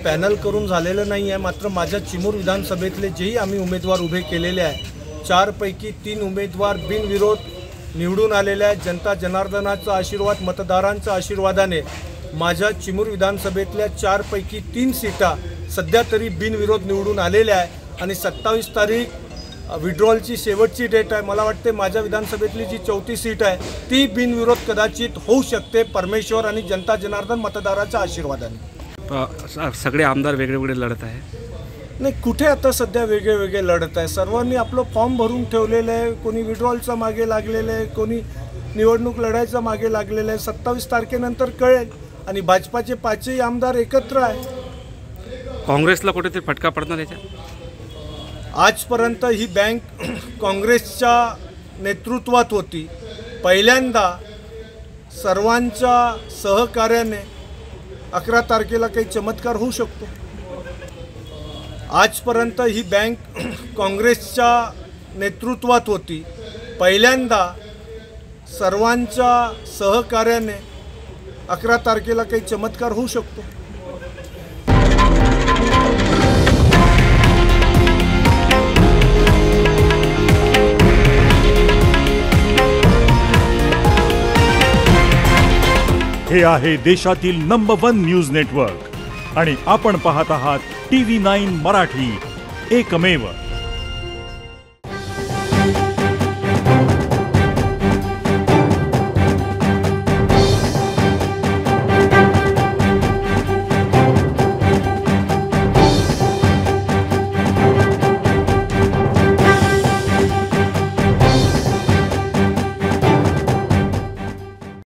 Panel करून झालेलं नाही आहे, मात्र माझ्या चिमूर विधानसभेतले जेही आम्ही उमेदवार उभे केलेले आहे 4 पैकी 3 उमेदवार बिनविरोध निवडून आलेले आहेत। जनता जनार्दनाचा आशीर्वाद, मतदारांच्या आशीर्वादाने माझ्या चिमूर विधानसभेतल्या 4 पैकी 3 सीटा सध्या तरी बिनविरोध निवडून आलेल्या आहे आणि 27 तारीख विड्रॉलची शेवटची डेट आहे। मला वाटते माझ्या विधानसभेतली जी 34 सीट आहे ती बिनविरोध कदाचित होऊ शकते, परमेश्वर आणि जनता जनार्दन मतदाराच्या आशीर्वादाने। सगळे आमदार वेगवेगळे लढत आहे नाही, कुठे आता सध्या वेगळे लढत आहे। सर्वांनी आपलं फॉर्म भरून ठेवलेलं आहे, कोणी विड्रॉलचा मागे लागलेलं आहे, कोणी निवडणूक लढायचा मागे लागलेलं आहे। 27 तारखेनंतर कळेल आणि भाजपाचे 5ही आमदार एकत्र आहे। काँग्रेसला कुठेतरी फटका पडणार याच्या? आजपर्यंत ही बँक काँग्रेसच्या नेतृत्वात होती, पहिल्यांदा सर्वांच्या सहकार्याने 11 तारखेला काही चमत्कार होऊ शकतो। आजपर्यंत ही बँक काँग्रेसच्या नेतृत्वात होती, पहिल्यांदा सर्वांच्या सहकार्याने 11 तारखेला काही चमत्कार होऊ शकतो। हे आहे देशातील नंबर 1 न्यूज नेटवर्क आणि आपण पाहत आहात TV9 मराठी, एकमेव।